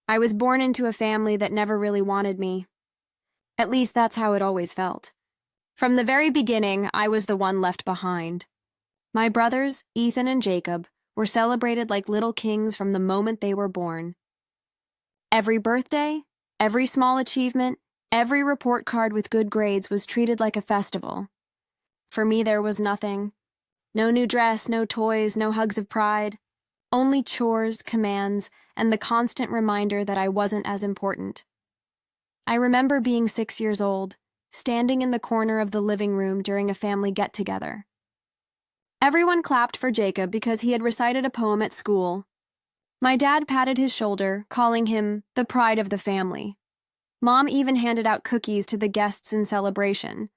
I was born into a family that never really wanted me. At least that's how it always felt. From the very beginning, I was the one left behind. My brothers, Ethan and Jacob, were celebrated like little kings from the moment they were born. Every birthday, every small achievement, every report card with good grades was treated like a festival. For me, there was nothing. No new dress, no toys, no hugs of pride. Only chores, commands, and the constant reminder that I wasn't as important. I remember being 6 years old, standing in the corner of the living room during a family get-together. Everyone clapped for Jacob because he had recited a poem at school. My dad patted his shoulder, calling him the pride of the family. Mom even handed out cookies to the guests in celebration.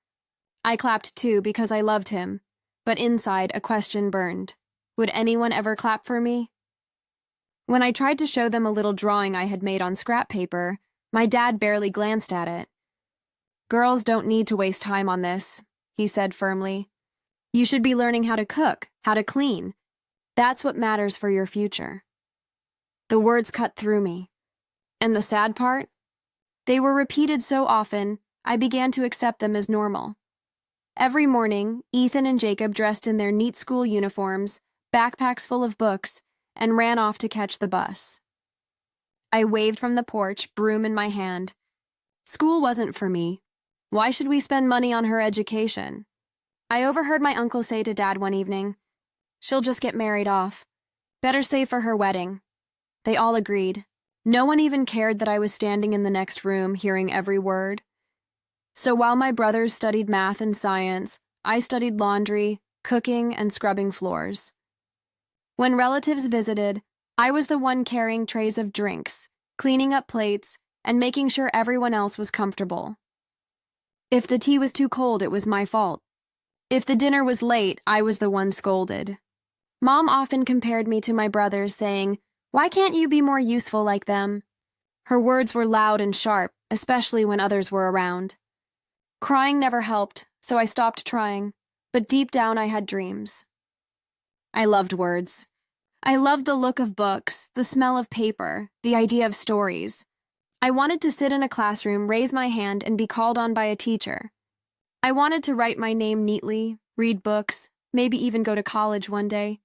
I clapped too because I loved him, but inside a question burned. Would anyone ever clap for me? When I tried to show them a little drawing I had made on scrap paper, my dad barely glanced at it. "Girls don't need to waste time on this," he said firmly. "You should be learning how to cook, how to clean. That's what matters for your future." The words cut through me. And the sad part? They were repeated so often, I began to accept them as normal. Every morning, Ethan and Jacob dressed in their neat school uniforms, backpacks full of books, and ran off to catch the bus. I waved from the porch, broom in my hand. School wasn't for me. Why should we spend money on her education? I overheard my uncle say to Dad one evening, "She'll just get married off. Better save for her wedding." They all agreed. No one even cared that I was standing in the next room, hearing every word. So while my brothers studied math and science, I studied laundry, cooking, and scrubbing floors. When relatives visited, I was the one carrying trays of drinks, cleaning up plates, and making sure everyone else was comfortable. If the tea was too cold, it was my fault. If the dinner was late, I was the one scolded. Mom often compared me to my brothers, saying, "Why can't you be more useful like them?" Her words were loud and sharp, especially when others were around. Crying never helped, so I stopped trying, but deep down I had dreams. I loved words. I loved the look of books, the smell of paper, the idea of stories. I wanted to sit in a classroom, raise my hand, and be called on by a teacher. I wanted to write my name neatly, read books, maybe even go to college one day.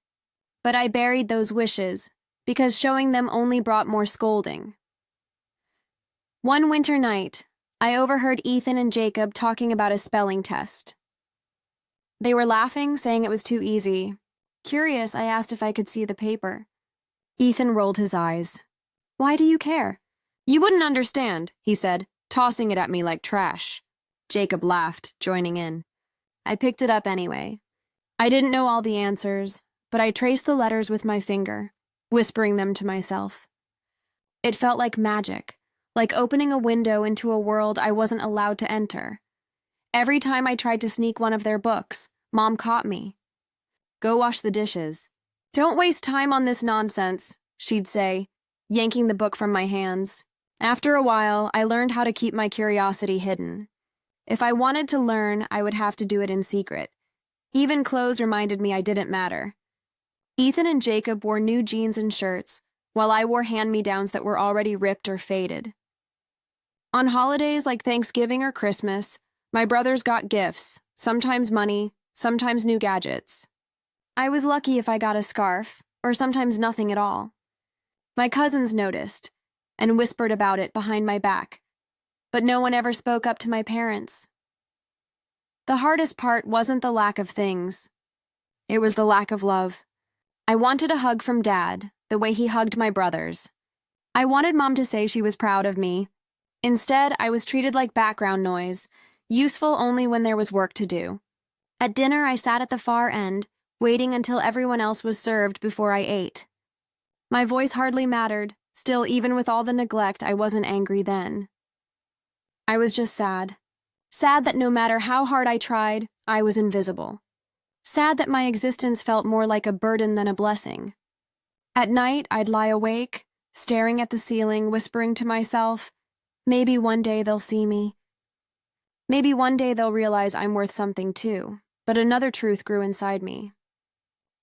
But I buried those wishes, because showing them only brought more scolding. One winter night, I overheard Ethan and Jacob talking about a spelling test. They were laughing, saying it was too easy. Curious, I asked if I could see the paper. Ethan rolled his eyes. "Why do you care?" "You wouldn't understand," he said, tossing it at me like trash. Jacob laughed, joining in. I picked it up anyway. I didn't know all the answers, but I traced the letters with my finger, whispering them to myself. It felt like magic, like opening a window into a world I wasn't allowed to enter. Every time I tried to sneak one of their books, Mom caught me. "Go wash the dishes." "Don't waste time on this nonsense," she'd say, yanking the book from my hands. After a while, I learned how to keep my curiosity hidden. If I wanted to learn, I would have to do it in secret. Even clothes reminded me I didn't matter. Ethan and Jacob wore new jeans and shirts, while I wore hand-me-downs that were already ripped or faded. On holidays like Thanksgiving or Christmas, my brothers got gifts, sometimes money, sometimes new gadgets. I was lucky if I got a scarf, or sometimes nothing at all. My cousins noticed, and whispered about it behind my back, but no one ever spoke up to my parents. The hardest part wasn't the lack of things. It was the lack of love. I wanted a hug from Dad, the way he hugged my brothers. I wanted Mom to say she was proud of me. Instead, I was treated like background noise, useful only when there was work to do. At dinner, I sat at the far end, waiting until everyone else was served before I ate. My voice hardly mattered. Still, even with all the neglect, I wasn't angry then. I was just sad. Sad that no matter how hard I tried, I was invisible. Sad that my existence felt more like a burden than a blessing. At night, I'd lie awake, staring at the ceiling, whispering to myself, maybe one day they'll see me. Maybe one day they'll realize I'm worth something too. But another truth grew inside me.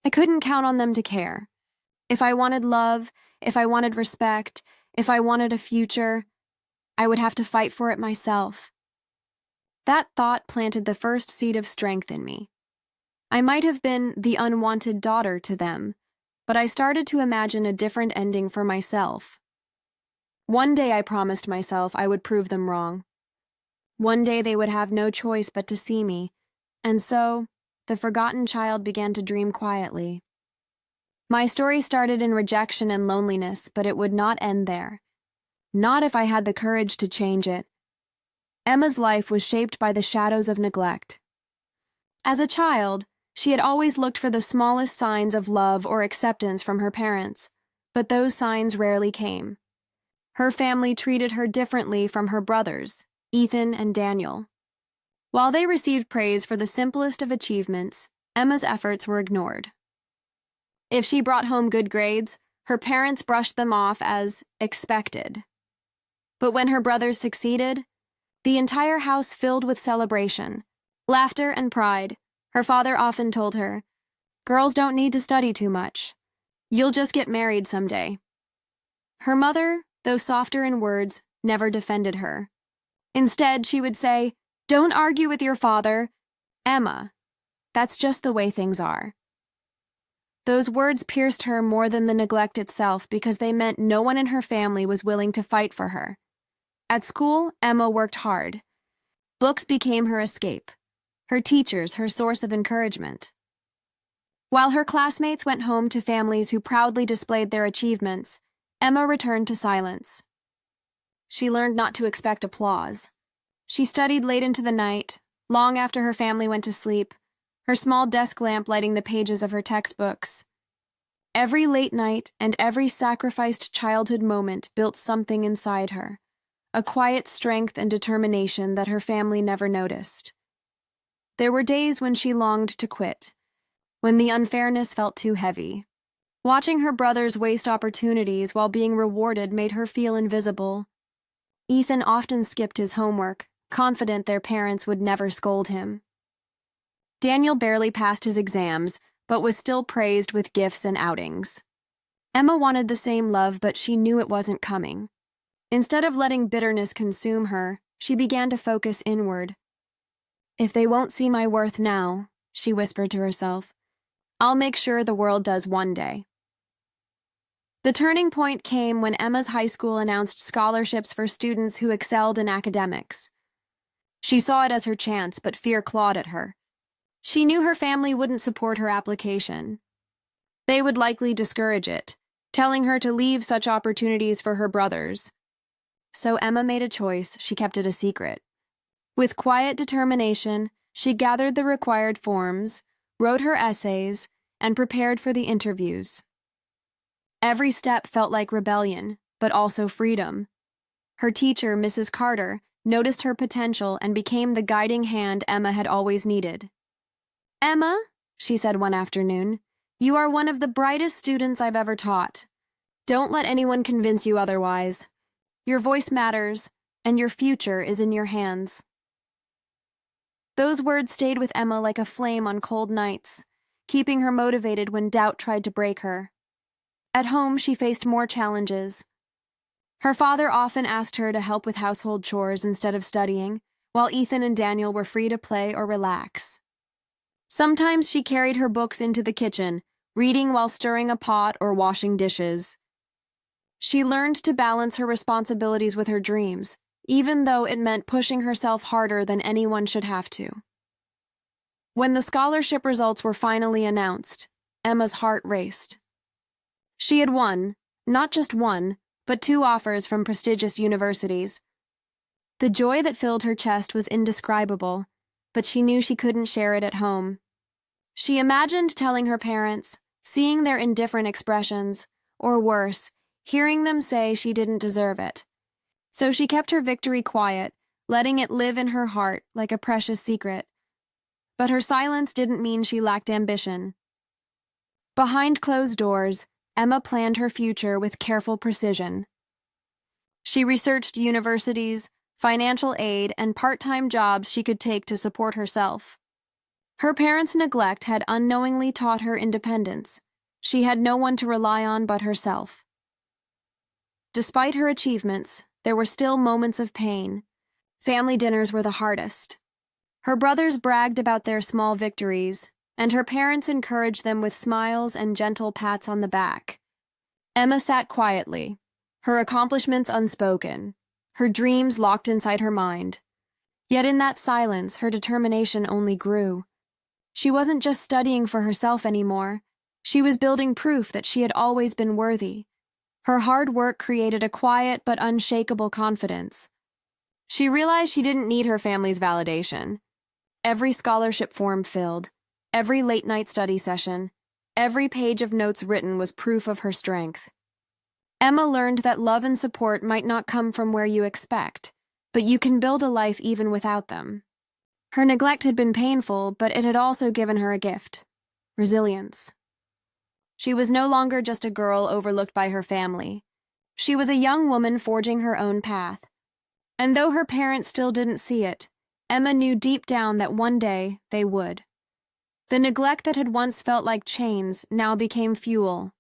I couldn't count on them to care. If I wanted love, if I wanted respect, If I wanted a future, I would have to fight for it myself. That thought planted the first seed of strength in me. I might have been the unwanted daughter to them, but I started to imagine a different ending for myself. One day I promised myself I would prove them wrong. One day they would have no choice but to see me, and so the forgotten child began to dream quietly. My story started in rejection and loneliness, but it would not end there. Not if I had the courage to change it. Emma's life was shaped by the shadows of neglect. As a child, she had always looked for the smallest signs of love or acceptance from her parents, but those signs rarely came. Her family treated her differently from her brothers, Ethan and Daniel. While they received praise for the simplest of achievements, Emma's efforts were ignored. If she brought home good grades, her parents brushed them off as expected. But when her brothers succeeded, the entire house filled with celebration, laughter, and pride. Her father often told her, "Girls don't need to study too much. You'll just get married someday." Her mother, though softer in words, never defended her. Instead, she would say, "Don't argue with your father, Emma. That's just the way things are." Those words pierced her more than the neglect itself because they meant no one in her family was willing to fight for her. At school, Emma worked hard. Books became her escape, her teachers her source of encouragement. While her classmates went home to families who proudly displayed their achievements, Emma returned to silence. She learned not to expect applause. She studied late into the night, long after her family went to sleep, her small desk lamp lighting the pages of her textbooks. Every late night and every sacrificed childhood moment built something inside her, a quiet strength and determination that her family never noticed. There were days when she longed to quit, when the unfairness felt too heavy. Watching her brothers waste opportunities while being rewarded made her feel invisible. Ethan often skipped his homework, confident their parents would never scold him. Daniel barely passed his exams, but was still praised with gifts and outings. Emma wanted the same love, but she knew it wasn't coming. Instead of letting bitterness consume her, she began to focus inward. "If they won't see my worth now," she whispered to herself, "I'll make sure the world does one day." The turning point came when Emma's high school announced scholarships for students who excelled in academics. She saw it as her chance, but fear clawed at her. She knew her family wouldn't support her application. They would likely discourage it, telling her to leave such opportunities for her brothers. So Emma made a choice. She kept it a secret. With quiet determination, she gathered the required forms, wrote her essays, and prepared for the interviews. Every step felt like rebellion, but also freedom. Her teacher, Mrs. Carter, noticed her potential and became the guiding hand Emma had always needed. "Emma," she said one afternoon, "you are one of the brightest students I've ever taught. Don't let anyone convince you otherwise. Your voice matters, and your future is in your hands." Those words stayed with Emma like a flame on cold nights, keeping her motivated when doubt tried to break her. At home, she faced more challenges. Her father often asked her to help with household chores instead of studying, while Ethan and Daniel were free to play or relax. Sometimes she carried her books into the kitchen, reading while stirring a pot or washing dishes. She learned to balance her responsibilities with her dreams, even though it meant pushing herself harder than anyone should have to. When the scholarship results were finally announced, Emma's heart raced. She had won, not just one, but 2 offers from prestigious universities. The joy that filled her chest was indescribable, but she knew she couldn't share it at home. She imagined telling her parents, seeing their indifferent expressions, or worse, hearing them say she didn't deserve it. So she kept her victory quiet, letting it live in her heart like a precious secret. But her silence didn't mean she lacked ambition. Behind closed doors, Emma planned her future with careful precision. She researched universities, financial aid, and part-time jobs she could take to support herself. Her parents' neglect had unknowingly taught her independence. She had no one to rely on but herself. Despite her achievements, there were still moments of pain. Family dinners were the hardest. Her brothers bragged about their small victories, and her parents encouraged them with smiles and gentle pats on the back. Emma sat quietly, her accomplishments unspoken, her dreams locked inside her mind. Yet in that silence, her determination only grew. She wasn't just studying for herself anymore. She was building proof that she had always been worthy. Her hard work created a quiet but unshakable confidence. She realized she didn't need her family's validation. Every scholarship form filled, every late-night study session, every page of notes written was proof of her strength. Emma learned that love and support might not come from where you expect, but you can build a life even without them. Her neglect had been painful, but it had also given her a gift: resilience. She was no longer just a girl overlooked by her family. She was a young woman forging her own path. And though her parents still didn't see it, Emma knew deep down that one day they would. The neglect that had once felt like chains now became fuel.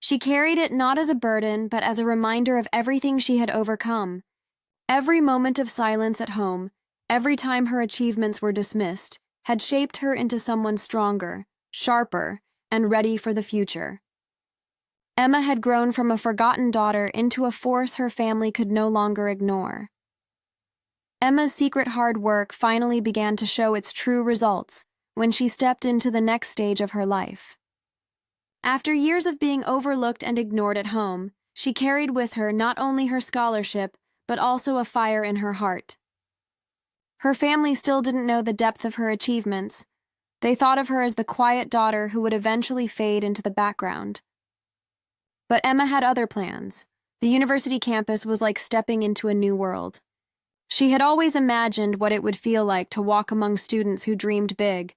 She carried it not as a burden, but as a reminder of everything she had overcome. Every moment of silence at home, every time her achievements were dismissed, had shaped her into someone stronger, sharper, and ready for the future. Emma had grown from a forgotten daughter into a force her family could no longer ignore. Emma's secret hard work finally began to show its true results when she stepped into the next stage of her life. After years of being overlooked and ignored at home, she carried with her not only her scholarship, but also a fire in her heart. Her family still didn't know the depth of her achievements. They thought of her as the quiet daughter who would eventually fade into the background. But Emma had other plans. The university campus was like stepping into a new world. She had always imagined what it would feel like to walk among students who dreamed big,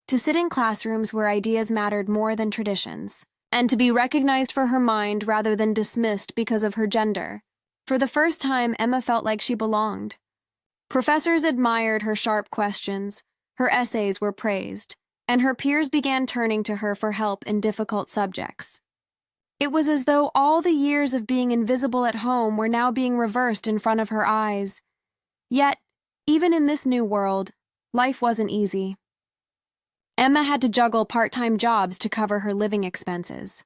to sit in classrooms where ideas mattered more than traditions, and to be recognized for her mind rather than dismissed because of her gender. For the first time, Emma felt like she belonged. Professors admired her sharp questions, her essays were praised, and her peers began turning to her for help in difficult subjects. It was as though all the years of being invisible at home were now being reversed in front of her eyes. Yet, even in this new world, life wasn't easy. Emma had to juggle part-time jobs to cover her living expenses.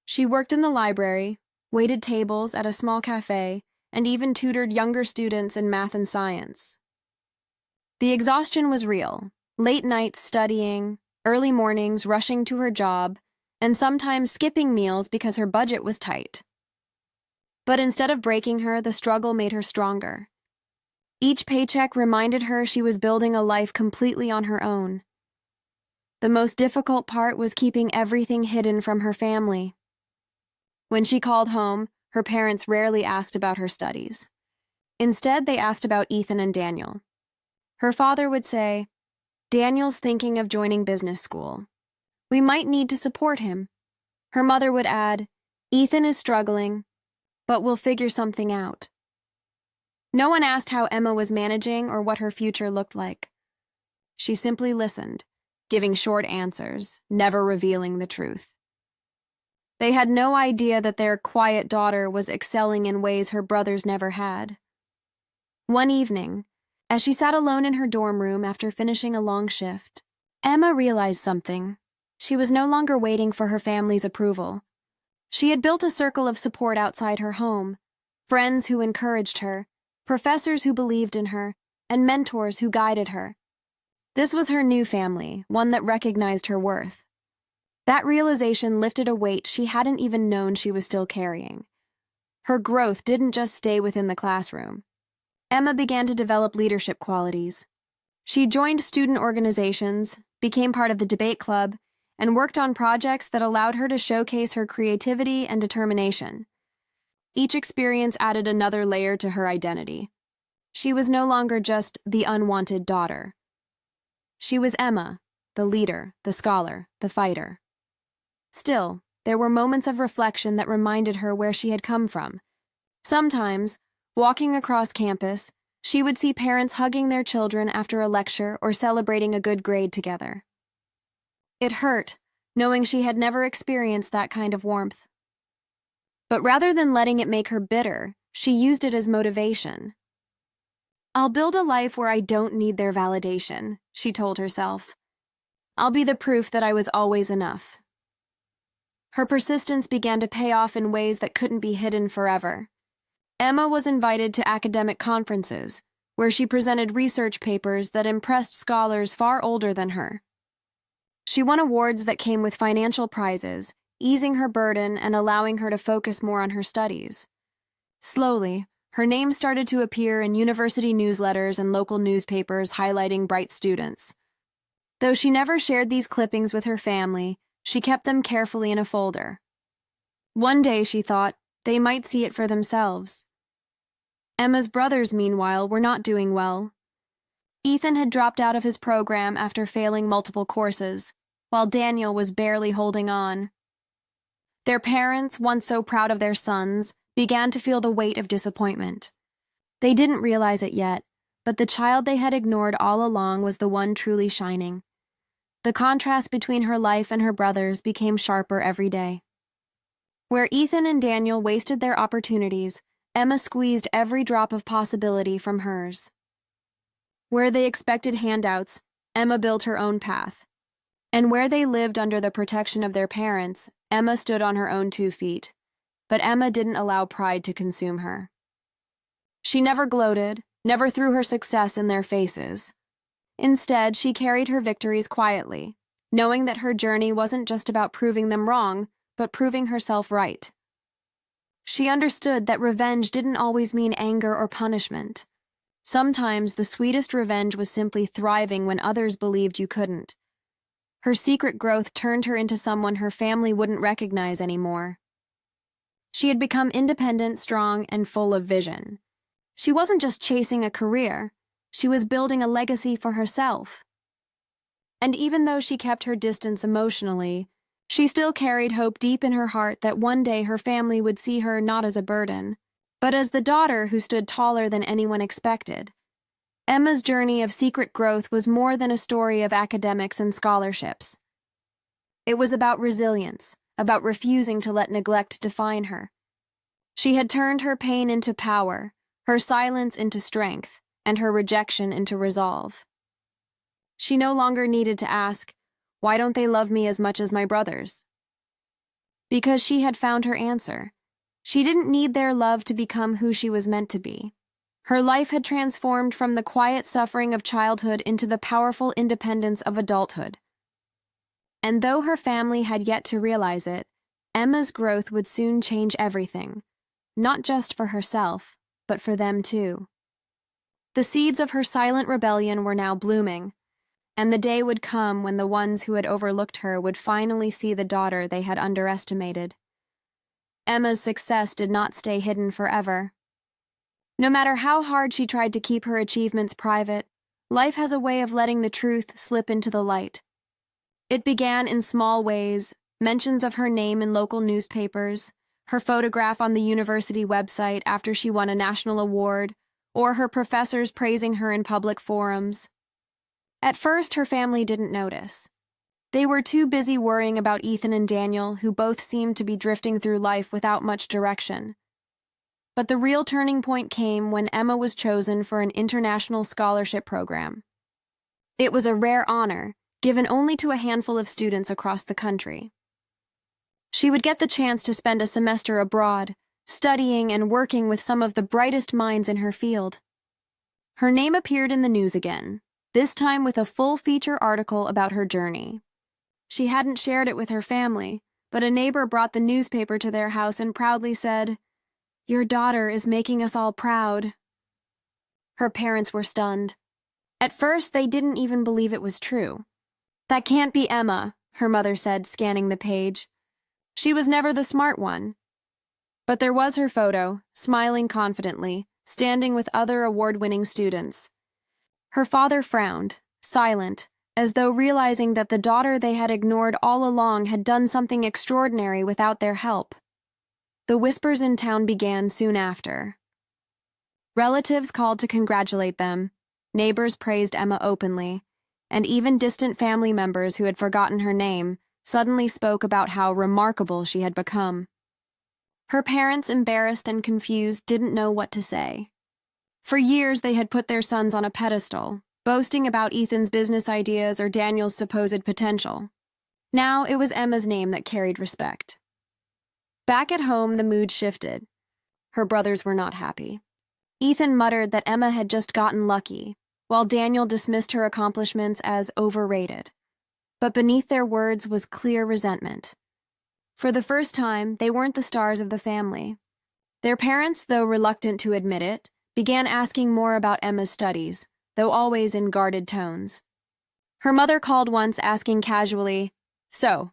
She worked in the library, waited tables at a small cafe, and even tutored younger students in math and science. The exhaustion was real: late nights studying, early mornings rushing to her job, and sometimes skipping meals because her budget was tight. But instead of breaking her, the struggle made her stronger. Each paycheck reminded her she was building a life completely on her own. The most difficult part was keeping everything hidden from her family. When she called home, her parents rarely asked about her studies. Instead, they asked about Ethan and Daniel. Her father would say, "Daniel's thinking of joining business school. We might need to support him." Her mother would add, "Ethan is struggling, but we'll figure something out." No one asked how Emma was managing or what her future looked like. She simply listened, giving short answers, never revealing the truth. They had no idea that their quiet daughter was excelling in ways her brothers never had. One evening, as she sat alone in her dorm room after finishing a long shift, Emma realized something. She was no longer waiting for her family's approval. She had built a circle of support outside her home: friends who encouraged her, professors who believed in her, and mentors who guided her. This was her new family, one that recognized her worth. That realization lifted a weight she hadn't even known she was still carrying. Her growth didn't just stay within the classroom. Emma began to develop leadership qualities. She joined student organizations, became part of the debate club, and worked on projects that allowed her to showcase her creativity and determination. Each experience added another layer to her identity. She was no longer just the unwanted daughter. She was Emma, the leader, the scholar, the fighter. Still, there were moments of reflection that reminded her where she had come from. Sometimes, walking across campus, she would see parents hugging their children after a lecture or celebrating a good grade together. It hurt, knowing she had never experienced that kind of warmth. But rather than letting it make her bitter, she used it as motivation. "I'll build a life where I don't need their validation," she told herself. "I'll be the proof that I was always enough." Her persistence began to pay off in ways that couldn't be hidden forever. Emma was invited to academic conferences, where she presented research papers that impressed scholars far older than her. She won awards that came with financial prizes, easing her burden and allowing her to focus more on her studies. Slowly, her name started to appear in university newsletters and local newspapers highlighting bright students. Though she never shared these clippings with her family, she kept them carefully in a folder. One day, she thought, they might see it for themselves. Emma's brothers, meanwhile, were not doing well. Ethan had dropped out of his program after failing multiple courses, while Daniel was barely holding on. Their parents, once so proud of their sons, began to feel the weight of disappointment. They didn't realize it yet, but the child they had ignored all along was the one truly shining. The contrast between her life and her brother's became sharper every day. Where Ethan and Daniel wasted their opportunities, Emma squeezed every drop of possibility from hers. Where they expected handouts, Emma built her own path. And where they lived under the protection of their parents, Emma stood on her own 2 feet. But Emma didn't allow pride to consume her. She never gloated, never threw her success in their faces. Instead, she carried her victories quietly, knowing that her journey wasn't just about proving them wrong, but proving herself right. She understood that revenge didn't always mean anger or punishment. Sometimes the sweetest revenge was simply thriving when others believed you couldn't. Her secret growth turned her into someone her family wouldn't recognize anymore. She had become independent, strong, and full of vision. She wasn't just chasing a career, she was building a legacy for herself. And even though she kept her distance emotionally, she still carried hope deep in her heart that one day her family would see her not as a burden, but as the daughter who stood taller than anyone expected. Emma's journey of secret growth was more than a story of academics and scholarships. It was about resilience, about refusing to let neglect define her. She had turned her pain into power, her silence into strength, and her rejection into resolve. She no longer needed to ask, "Why don't they love me as much as my brothers?" Because she had found her answer. She didn't need their love to become who she was meant to be. Her life had transformed from the quiet suffering of childhood into the powerful independence of adulthood. And though her family had yet to realize it, Emma's growth would soon change everything, not just for herself, but for them too. The seeds of her silent rebellion were now blooming, and the day would come when the ones who had overlooked her would finally see the daughter they had underestimated. Emma's success did not stay hidden forever. No matter how hard she tried to keep her achievements private, life has a way of letting the truth slip into the light. It began in small ways, mentions of her name in local newspapers, her photograph on the university website after she won a national award, or her professors praising her in public forums. At first, her family didn't notice. They were too busy worrying about Ethan and Daniel, who both seemed to be drifting through life without much direction. But the real turning point came when Emma was chosen for an international scholarship program. It was a rare honor, given only to a handful of students across the country. She would get the chance to spend a semester abroad, studying and working with some of the brightest minds in her field. Her name appeared in the news again, this time with a full-feature article about her journey. She hadn't shared it with her family, but a neighbor brought the newspaper to their house and proudly said, "Your daughter is making us all proud." Her parents were stunned. At first, they didn't even believe it was true. "That can't be Emma," her mother said, scanning the page. "She was never the smart one." But there was her photo, smiling confidently, standing with other award-winning students. Her father frowned, silent, as though realizing that the daughter they had ignored all along had done something extraordinary without their help. The whispers in town began soon after. Relatives called to congratulate them, neighbors praised Emma openly, and even distant family members who had forgotten her name suddenly spoke about how remarkable she had become. Her parents, embarrassed and confused, didn't know what to say. For years, they had put their sons on a pedestal, boasting about Ethan's business ideas or Daniel's supposed potential. Now it was Emma's name that carried respect. Back at home, the mood shifted. Her brothers were not happy. Ethan muttered that Emma had just gotten lucky, while Daniel dismissed her accomplishments as overrated. But beneath their words was clear resentment. For the first time, they weren't the stars of the family. Their parents, though reluctant to admit it, began asking more about Emma's studies, though always in guarded tones. Her mother called once, asking casually, "So,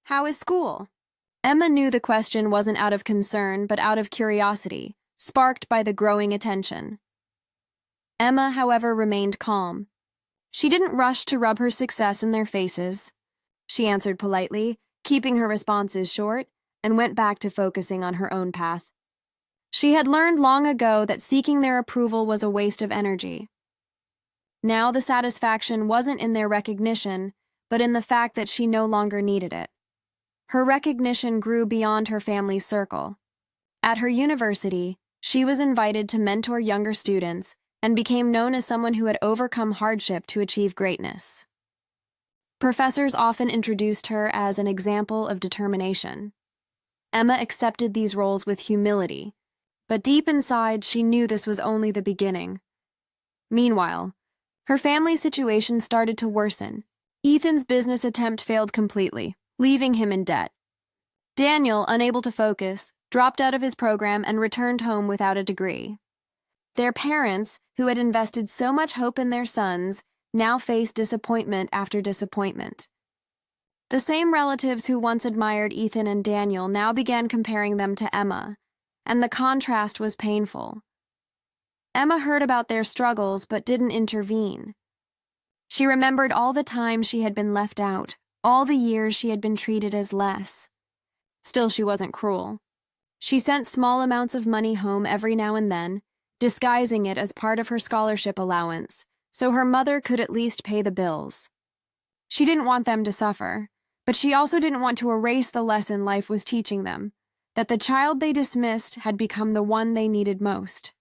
how is school?" Emma knew the question wasn't out of concern, but out of curiosity, sparked by the growing attention. Emma, however, remained calm. She didn't rush to rub her success in their faces. She answered politely, keeping her responses short, and went back to focusing on her own path. She had learned long ago that seeking their approval was a waste of energy. Now the satisfaction wasn't in their recognition, but in the fact that she no longer needed it. Her recognition grew beyond her family's circle. At her university, she was invited to mentor younger students and became known as someone who had overcome hardship to achieve greatness. Professors often introduced her as an example of determination. Emma accepted these roles with humility, but deep inside, she knew this was only the beginning. Meanwhile, her family's situation started to worsen. Ethan's business attempt failed completely, leaving him in debt. Daniel, unable to focus, dropped out of his program and returned home without a degree. Their parents, who had invested so much hope in their sons, now faced disappointment after disappointment. The same relatives who once admired Ethan and Daniel now began comparing them to Emma, and the contrast was painful. Emma heard about their struggles but didn't intervene. She remembered all the times she had been left out, all the years she had been treated as less. Still, she wasn't cruel. She sent small amounts of money home every now and then, disguising it as part of her scholarship allowance, so her mother could at least pay the bills. She didn't want them to suffer, but she also didn't want to erase the lesson life was teaching them, that the child they dismissed had become the one they needed most.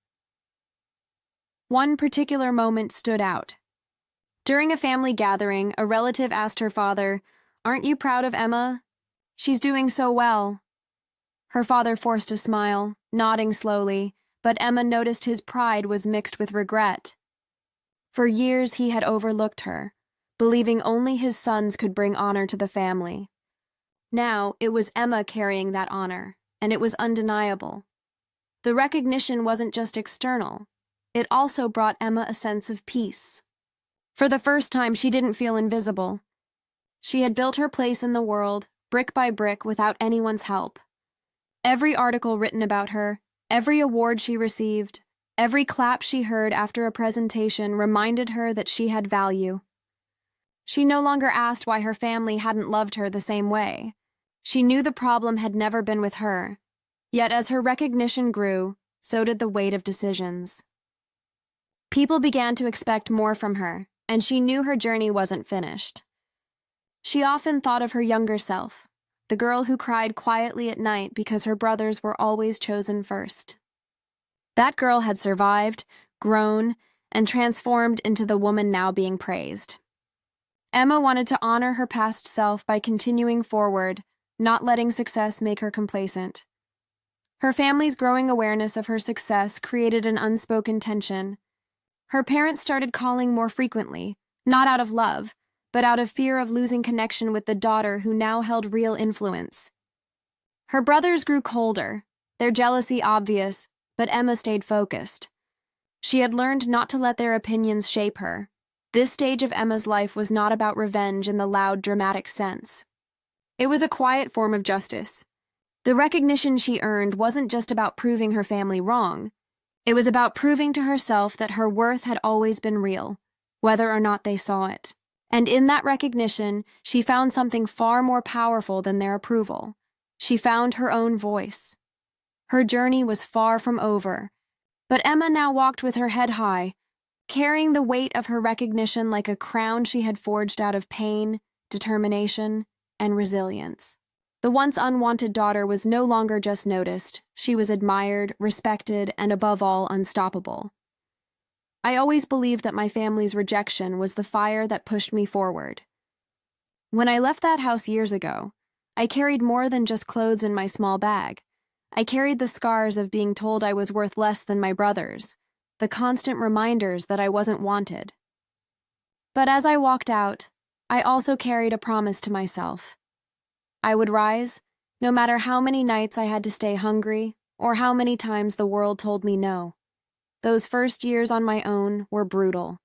One particular moment stood out. During a family gathering, a relative asked her father, "Aren't you proud of Emma? She's doing so well." Her father forced a smile, nodding slowly, but Emma noticed his pride was mixed with regret. For years he had overlooked her, believing only his sons could bring honor to the family. Now it was Emma carrying that honor, and it was undeniable. The recognition wasn't just external. It also brought Emma a sense of peace. For the first time, she didn't feel invisible. She had built her place in the world, brick by brick, without anyone's help. Every article written about her, every award she received, every clap she heard after a presentation reminded her that she had value. She no longer asked why her family hadn't loved her the same way. She knew the problem had never been with her. Yet as her recognition grew, so did the weight of decisions. People began to expect more from her, and she knew her journey wasn't finished. She often thought of her younger self, the girl who cried quietly at night because her brothers were always chosen first. That girl had survived, grown, and transformed into the woman now being praised. Emma wanted to honor her past self by continuing forward, not letting success make her complacent. Her family's growing awareness of her success created an unspoken tension. Her parents started calling more frequently, not out of love, but out of fear of losing connection with the daughter who now held real influence. Her brothers grew colder, their jealousy obvious, but Emma stayed focused. She had learned not to let their opinions shape her. This stage of Emma's life was not about revenge in the loud, dramatic sense. It was a quiet form of justice. The recognition she earned wasn't just about proving her family wrong. It was about proving to herself that her worth had always been real, whether or not they saw it. And in that recognition, she found something far more powerful than their approval. She found her own voice. Her journey was far from over, but Emma now walked with her head high, carrying the weight of her recognition like a crown she had forged out of pain, determination, and resilience. The once unwanted daughter was no longer just noticed, she was admired, respected, and above all, unstoppable. I always believed that my family's rejection was the fire that pushed me forward. When I left that house years ago, I carried more than just clothes in my small bag. I carried the scars of being told I was worth less than my brothers, the constant reminders that I wasn't wanted. But as I walked out, I also carried a promise to myself. I would rise, no matter how many nights I had to stay hungry or how many times the world told me no. Those first years on my own were brutal.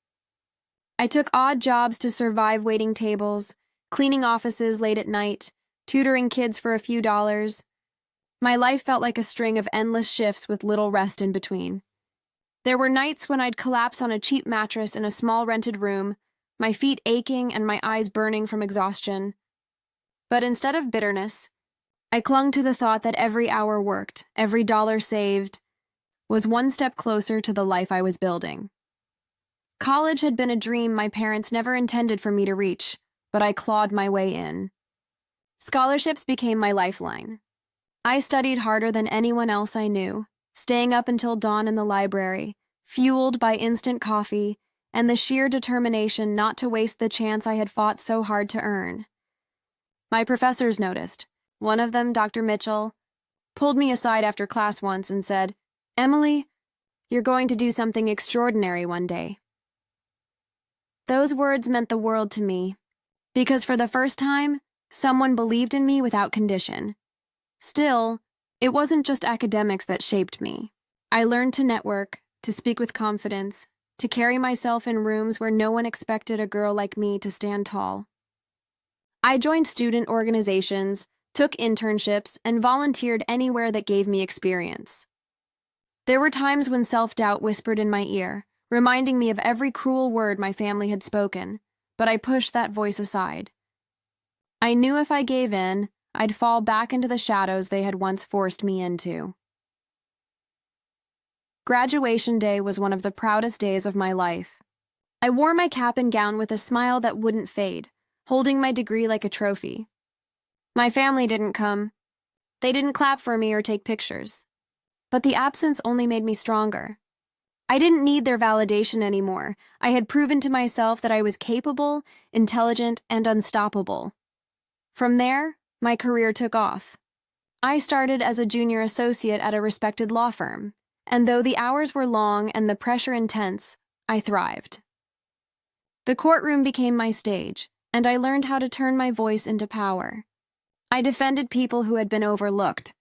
I took odd jobs to survive waiting tables, cleaning offices late at night, tutoring kids for a few dollars. My life felt like a string of endless shifts with little rest in between. There were nights when I'd collapse on a cheap mattress in a small rented room, my feet aching and my eyes burning from exhaustion. But instead of bitterness, I clung to the thought that every hour worked, every dollar saved, was one step closer to the life I was building. College had been a dream my parents never intended for me to reach, but I clawed my way in. Scholarships became my lifeline. I studied harder than anyone else I knew, staying up until dawn in the library, fueled by instant coffee and the sheer determination not to waste the chance I had fought so hard to earn. My professors noticed. One of them, Dr. Mitchell, pulled me aside after class once and said, "Emily, you're going to do something extraordinary one day." Those words meant the world to me, because for the first time, someone believed in me without condition. Still, it wasn't just academics that shaped me. I learned to network, to speak with confidence, to carry myself in rooms where no one expected a girl like me to stand tall. I joined student organizations, took internships, and volunteered anywhere that gave me experience. There were times when self-doubt whispered in my ear, reminding me of every cruel word my family had spoken, but I pushed that voice aside. I knew if I gave in, I'd fall back into the shadows they had once forced me into. Graduation day was one of the proudest days of my life. I wore my cap and gown with a smile that wouldn't fade, holding my degree like a trophy. My family didn't come. They didn't clap for me or take pictures. But the absence only made me stronger. I didn't need their validation anymore. I had proven to myself that I was capable, intelligent, and unstoppable. From there, my career took off. I started as a junior associate at a respected law firm, and though the hours were long and the pressure intense, I thrived. The courtroom became my stage, and I learned how to turn my voice into power. I defended people who had been overlooked,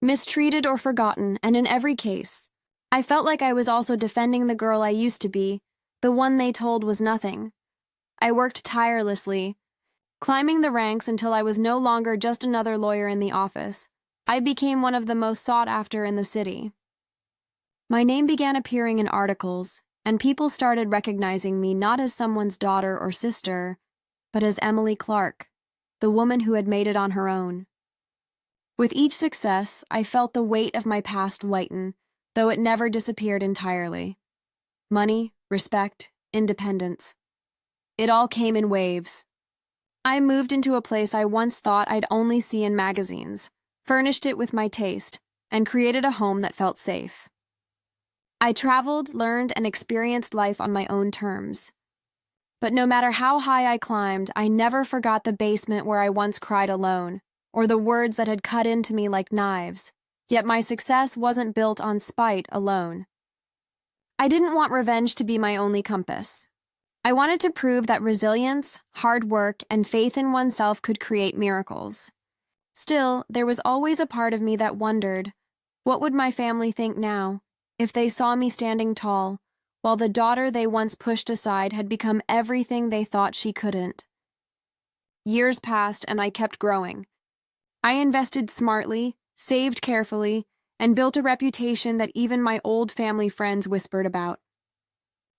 mistreated or forgotten, and in every case, I felt like I was also defending the girl I used to be, the one they told was nothing. I worked tirelessly, climbing the ranks until I was no longer just another lawyer in the office. I became one of the most sought after in the city. My name began appearing in articles, and people started recognizing me not as someone's daughter or sister, but as Emily Clark, the woman who had made it on her own. With each success, I felt the weight of my past lighten, though it never disappeared entirely. Money, respect, independence. It all came in waves. I moved into a place I once thought I'd only see in magazines, furnished it with my taste, and created a home that felt safe. I traveled, learned, and experienced life on my own terms. But no matter how high I climbed, I never forgot the basement where I once cried alone, or the words that had cut into me like knives. Yet my success wasn't built on spite alone. I didn't want revenge to be my only compass. I wanted to prove that resilience, hard work, and faith in oneself could create miracles. Still, there was always a part of me that wondered, what would my family think now, if they saw me standing tall, while the daughter they once pushed aside had become everything they thought she couldn't? Years passed and I kept growing. I invested smartly, saved carefully, and built a reputation that even my old family friends whispered about.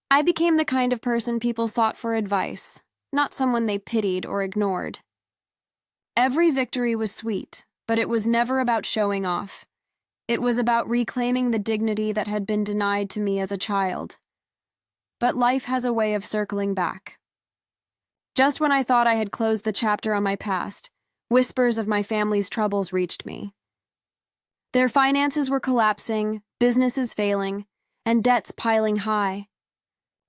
I became the kind of person people sought for advice, not someone they pitied or ignored. Every victory was sweet, but it was never about showing off. It was about reclaiming the dignity that had been denied to me as a child. But life has a way of circling back. Just when I thought I had closed the chapter on my past, whispers of my family's troubles reached me. Their finances were collapsing, businesses failing, and debts piling high.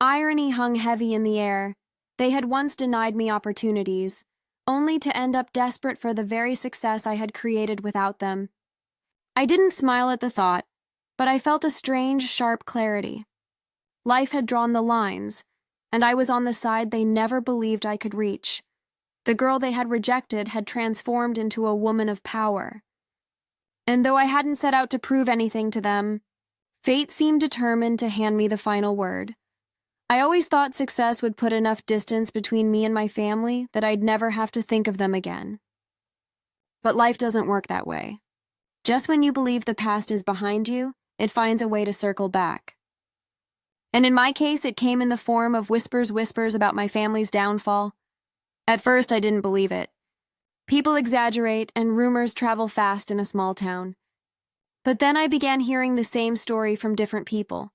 Irony hung heavy in the air. They had once denied me opportunities, only to end up desperate for the very success I had created without them. I didn't smile at the thought, but I felt a strange, sharp clarity. Life had drawn the lines, and I was on the side they never believed I could reach. The girl they had rejected had transformed into a woman of power. And though I hadn't set out to prove anything to them, fate seemed determined to hand me the final word. I always thought success would put enough distance between me and my family that I'd never have to think of them again. But life doesn't work that way. Just when you believe the past is behind you, it finds a way to circle back. And in my case, it came in the form of whispers about my family's downfall. At first, I didn't believe it. People exaggerate, and rumors travel fast in a small town. But then I began hearing the same story from different people.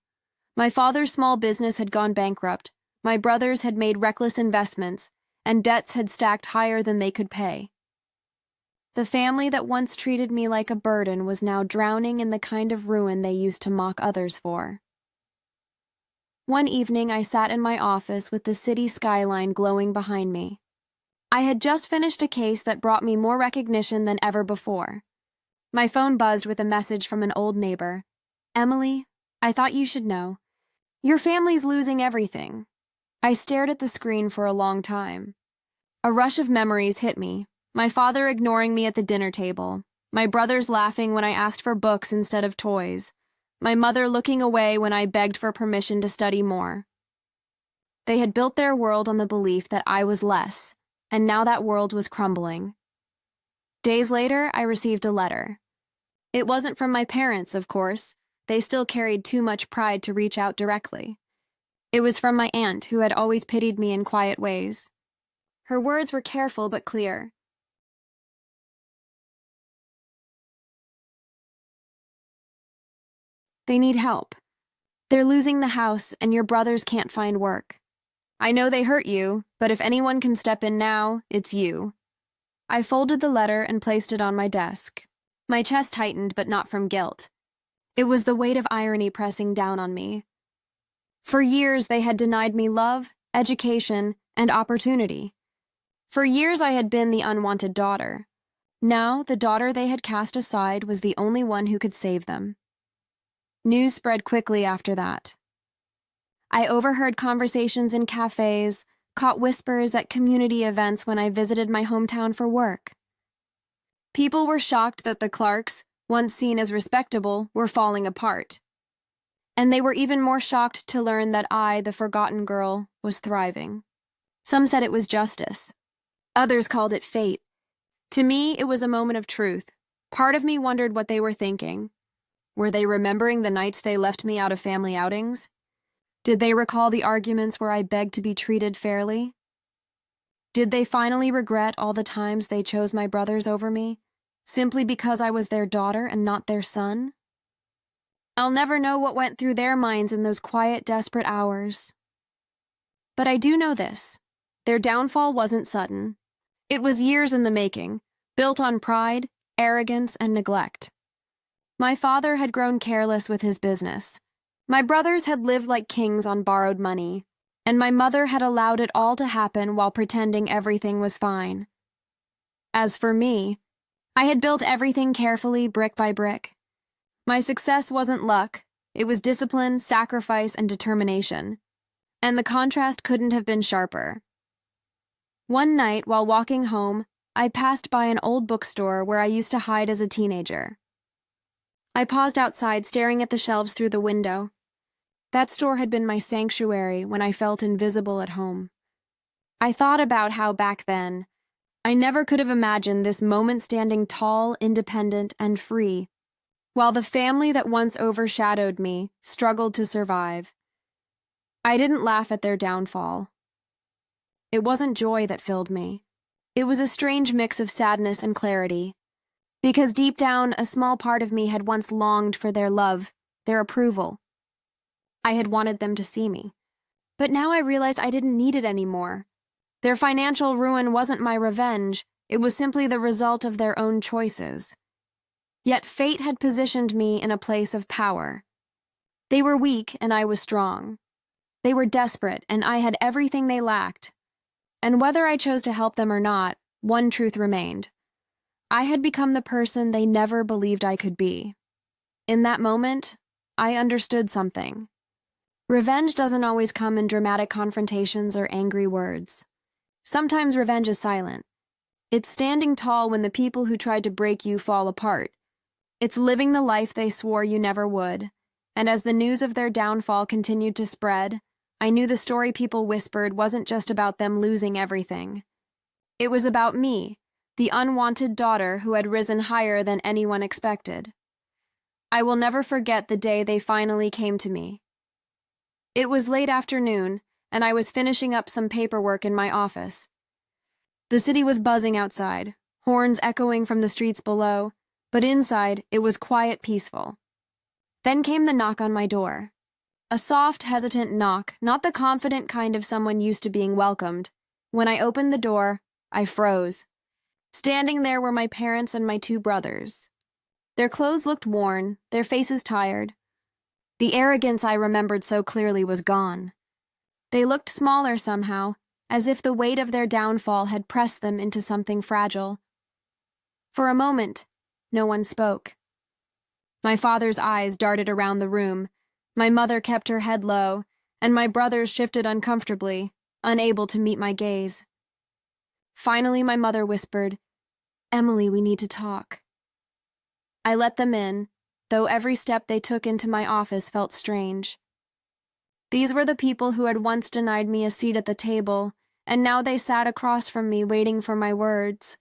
My father's small business had gone bankrupt, my brothers had made reckless investments, and debts had stacked higher than they could pay. The family that once treated me like a burden was now drowning in the kind of ruin they used to mock others for. One evening, I sat in my office with the city skyline glowing behind me. I had just finished a case that brought me more recognition than ever before. My phone buzzed with a message from an old neighbor. "Emily, I thought you should know. Your family's losing everything." I stared at the screen for a long time. A rush of memories hit me. My father ignoring me at the dinner table. My brothers laughing when I asked for books instead of toys. My mother looking away when I begged for permission to study more. They had built their world on the belief that I was less, and now that world was crumbling. Days later, I received a letter. It wasn't from my parents, of course. They still carried too much pride to reach out directly. It was from my aunt, who had always pitied me in quiet ways. Her words were careful but clear. "They need help. They're losing the house, and your brothers can't find work. I know they hurt you, but if anyone can step in now, it's you." I folded the letter and placed it on my desk. My chest tightened, but not from guilt. It was the weight of irony pressing down on me. For years, they had denied me love, education, and opportunity. For years, I had been the unwanted daughter. Now, the daughter they had cast aside was the only one who could save them. News spread quickly after that. I overheard conversations in cafes, caught whispers at community events when I visited my hometown for work. People were shocked that the Clarks, once seen as respectable, were falling apart. And they were even more shocked to learn that I, the forgotten girl, was thriving. Some said it was justice. Others called it fate. To me, it was a moment of truth. Part of me wondered what they were thinking. Were they remembering the nights they left me out of family outings? Did they recall the arguments where I begged to be treated fairly? Did they finally regret all the times they chose my brothers over me, simply because I was their daughter and not their son? I'll never know what went through their minds in those quiet, desperate hours. But I do know this. Their downfall wasn't sudden. It was years in the making, built on pride, arrogance, and neglect. My father had grown careless with his business. My brothers had lived like kings on borrowed money, and my mother had allowed it all to happen while pretending everything was fine. As for me, I had built everything carefully, brick by brick. My success wasn't luck. It was discipline, sacrifice, and determination. And the contrast couldn't have been sharper. One night, while walking home, I passed by an old bookstore where I used to hide as a teenager. I paused outside, staring at the shelves through the window. That store had been my sanctuary when I felt invisible at home. I thought about how back then, I never could have imagined this moment standing tall, independent, and free, while the family that once overshadowed me struggled to survive. I didn't laugh at their downfall. It wasn't joy that filled me. It was a strange mix of sadness and clarity, because deep down, a small part of me had once longed for their love, their approval. I had wanted them to see me. But now I realized I didn't need it anymore. Their financial ruin wasn't my revenge, It was simply the result of their own choices. Yet fate had positioned me in a place of power. They were weak and I was strong. They were desperate and I had everything they lacked. And whether I chose to help them or not, one truth remained. I had become the person they never believed I could be. In that moment, I understood something. Revenge doesn't always come in dramatic confrontations or angry words. Sometimes revenge is silent. It's standing tall when the people who tried to break you fall apart. It's living the life they swore you never would. And as the news of their downfall continued to spread, I knew the story people whispered wasn't just about them losing everything. It was about me, the unwanted daughter who had risen higher than anyone expected. I will never forget the day they finally came to me. It was late afternoon, and I was finishing up some paperwork in my office. The city was buzzing outside, horns echoing from the streets below, but inside it was quiet, peaceful. Then came the knock on my door. A soft, hesitant knock, not the confident kind of someone used to being welcomed. When I opened the door, I froze. Standing there were my parents and my two brothers. Their clothes looked worn, their faces tired. The arrogance I remembered so clearly was gone. They looked smaller somehow, as if the weight of their downfall had pressed them into something fragile. For a moment, no one spoke. My father's eyes darted around the room, my mother kept her head low, and my brothers shifted uncomfortably, unable to meet my gaze. Finally, my mother whispered, "Emily, we need to talk." I let them in, though every step they took into my office felt strange. These were the people who had once denied me a seat at the table, and now they sat across from me waiting for my words.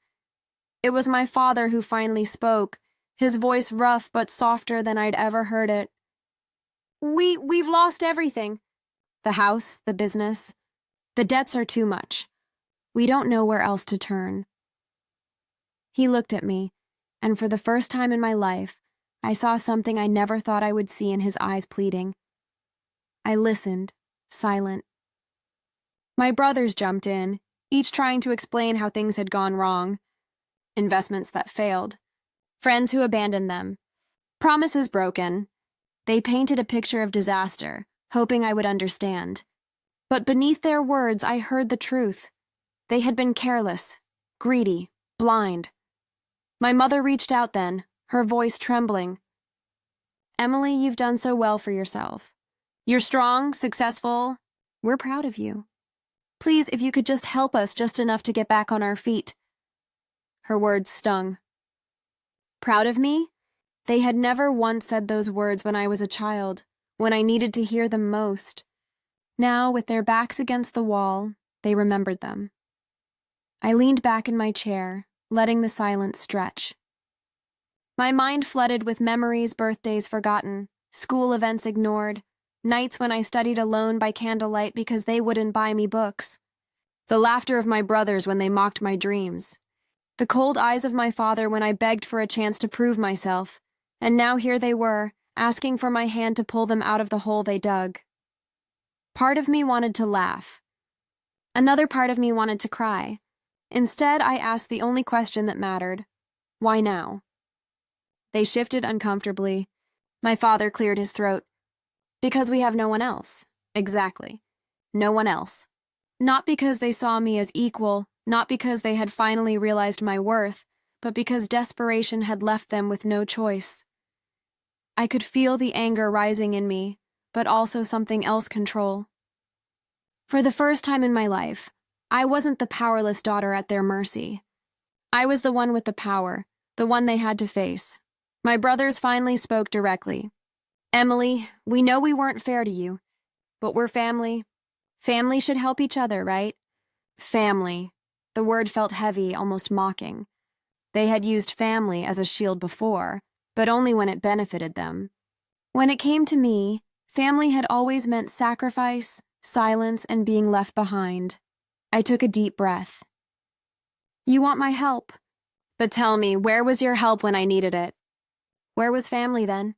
It was my father who finally spoke, his voice rough but softer than I'd ever heard it. We've lost everything. The house, the business. The debts are too much. We don't know where else to turn. He looked at me, and for the first time in my life, I saw something I never thought I would see in his eyes pleading. I listened, silent. My brothers jumped in, each trying to explain how things had gone wrong. Investments that failed. Friends who abandoned them. Promises broken. They painted a picture of disaster, hoping I would understand. But beneath their words, I heard the truth. They had been careless, greedy, blind. My mother reached out then, her voice trembling. "Emily, you've done so well for yourself. You're strong, successful. We're proud of you. Please, if you could just help us just enough to get back on our feet." Her words stung. Proud of me? They had never once said those words when I was a child, when I needed to hear them most. Now, with their backs against the wall, they remembered them. I leaned back in my chair, letting the silence stretch. My mind flooded with memories, birthdays forgotten, school events ignored, nights when I studied alone by candlelight because they wouldn't buy me books, the laughter of my brothers when they mocked my dreams, the cold eyes of my father when I begged for a chance to prove myself, and now here they were, asking for my hand to pull them out of the hole they dug. Part of me wanted to laugh. Another part of me wanted to cry. Instead, I asked the only question that mattered. Why now? They shifted uncomfortably. My father cleared his throat. Because we have no one else. Exactly. No one else. Not because they saw me as equal, not because they had finally realized my worth, but because desperation had left them with no choice. I could feel the anger rising in me, but also something else control. For the first time in my life, I wasn't the powerless daughter at their mercy. I was the one with the power, the one they had to face. My brothers finally spoke directly. "Emily, we know we weren't fair to you, but we're family. Family should help each other, right?" Family. The word felt heavy, almost mocking. They had used family as a shield before, but only when it benefited them. When it came to me, family had always meant sacrifice, silence, and being left behind. I took a deep breath. "You want my help. But tell me, where was your help when I needed it?" "Where was family then?"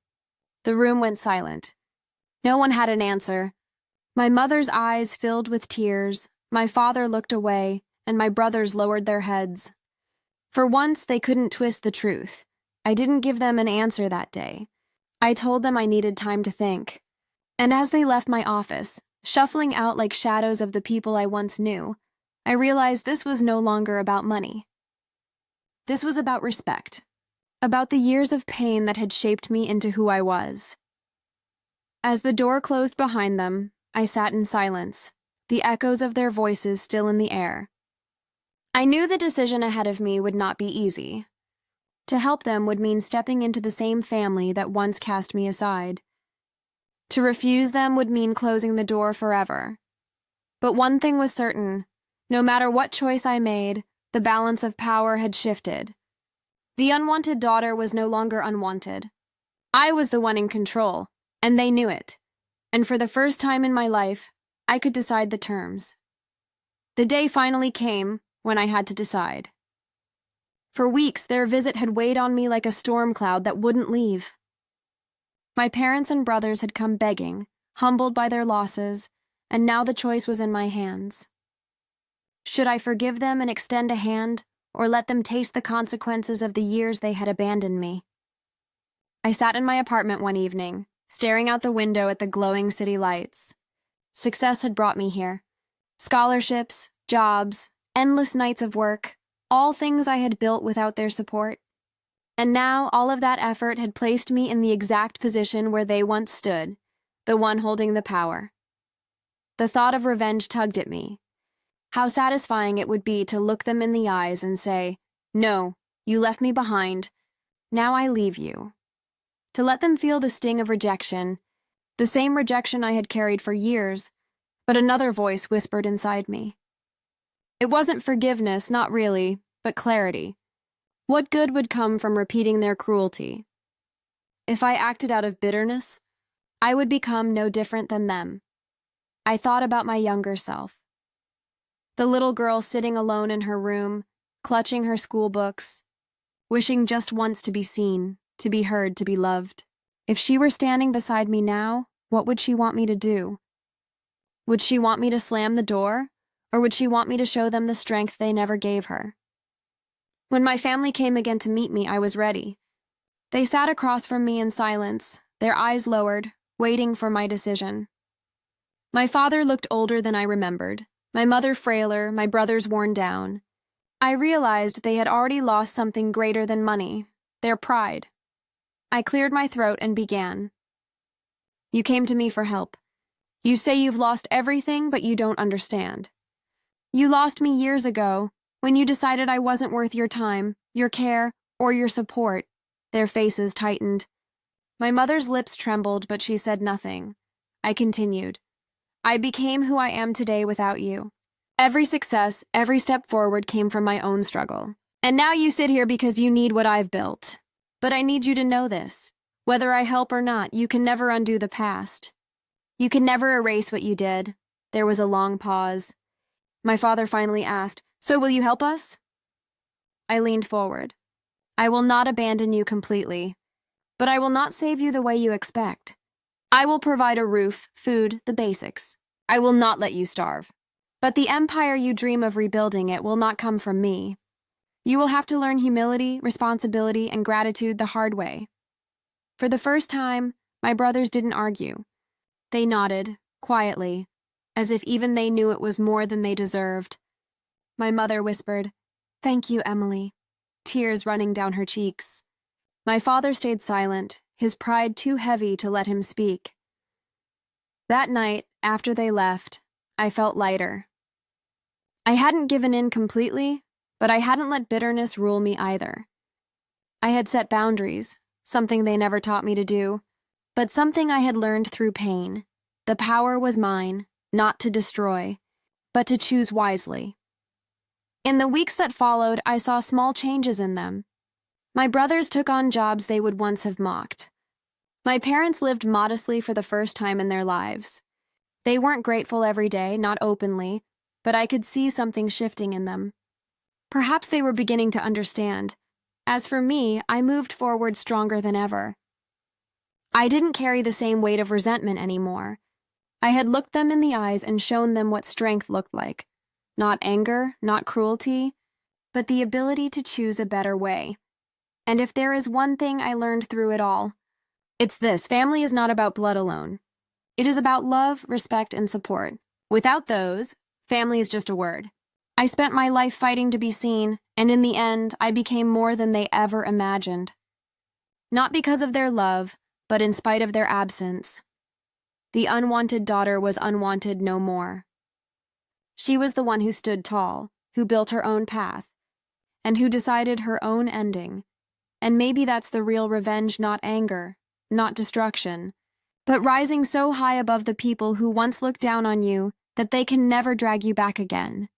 The room went silent. No one had an answer. My mother's eyes filled with tears, my father looked away, and my brothers lowered their heads. For once, they couldn't twist the truth. I didn't give them an answer that day. I told them I needed time to think. And as they left my office, shuffling out like shadows of the people I once knew, I realized this was no longer about money. This was about respect, about the years of pain that had shaped me into who I was. As the door closed behind them, I sat in silence, the echoes of their voices still in the air. I knew the decision ahead of me would not be easy. To help them would mean stepping into the same family that once cast me aside. To refuse them would mean closing the door forever. But one thing was certain: no matter what choice I made, the balance of power had shifted. The unwanted daughter was no longer unwanted. I was the one in control, and they knew it. And for the first time in my life, I could decide the terms. The day finally came when I had to decide. For weeks, their visit had weighed on me like a storm cloud that wouldn't leave. My parents and brothers had come begging, humbled by their losses, and now the choice was in my hands. Should I forgive them and extend a hand, or let them taste the consequences of the years they had abandoned me? I sat in my apartment one evening, staring out the window at the glowing city lights. Success had brought me here. Scholarships, jobs, endless nights of work, all things I had built without their support. And now all of that effort had placed me in the exact position where they once stood, the one holding the power. The thought of revenge tugged at me. How satisfying it would be to look them in the eyes and say, "No, you left me behind. Now I leave you." To let them feel the sting of rejection, the same rejection I had carried for years, but another voice whispered inside me. It wasn't forgiveness, not really, but clarity. What good would come from repeating their cruelty? If I acted out of bitterness, I would become no different than them. I thought about my younger self. The little girl sitting alone in her room, clutching her school books, wishing just once to be seen, to be heard, to be loved. If she were standing beside me now, what would she want me to do? Would she want me to slam the door, or would she want me to show them the strength they never gave her? When my family came again to meet me, I was ready. They sat across from me in silence, their eyes lowered, waiting for my decision. My father looked older than I remembered, my mother frailer, my brothers worn down. I realized they had already lost something greater than money, their pride. I cleared my throat and began. "You came to me for help. You say you've lost everything, but you don't understand. You lost me years ago, when you decided I wasn't worth your time, your care, or your support." Their faces tightened. My mother's lips trembled, but she said nothing. I continued. "I became who I am today without you. Every success, every step forward came from my own struggle. And now you sit here because you need what I've built. But I need you to know this. Whether I help or not, you can never undo the past. You can never erase what you did." There was a long pause. My father finally asked, "So will you help us?" I leaned forward. "I will not abandon you completely, but I will not save you the way you expect. I will provide a roof, food, the basics. I will not let you starve. But the empire you dream of rebuilding, it will not come from me. You will have to learn humility, responsibility, and gratitude the hard way." For the first time, my brothers didn't argue. They nodded, quietly, as if even they knew it was more than they deserved. My mother whispered, "Thank you, Emily," tears running down her cheeks. My father stayed silent, his pride too heavy to let him speak. That night, after they left, I felt lighter. I hadn't given in completely, but I hadn't let bitterness rule me either. I had set boundaries, something they never taught me to do, but something I had learned through pain. The power was mine, not to destroy, but to choose wisely. In the weeks that followed, I saw small changes in them. My brothers took on jobs they would once have mocked. My parents lived modestly for the first time in their lives. They weren't grateful every day, not openly, but I could see something shifting in them. Perhaps they were beginning to understand. As for me, I moved forward stronger than ever. I didn't carry the same weight of resentment anymore. I had looked them in the eyes and shown them what strength looked like. Not anger, not cruelty, but the ability to choose a better way. And if there is one thing I learned through it all, it's this: family is not about blood alone. It is about love, respect, and support. Without those, family is just a word. I spent my life fighting to be seen, and in the end, I became more than they ever imagined. Not because of their love, but in spite of their absence. The unwanted daughter was unwanted no more. She was the one who stood tall, who built her own path, and who decided her own ending. And maybe that's the real revenge, not anger, not destruction, but rising so high above the people who once looked down on you that they can never drag you back again.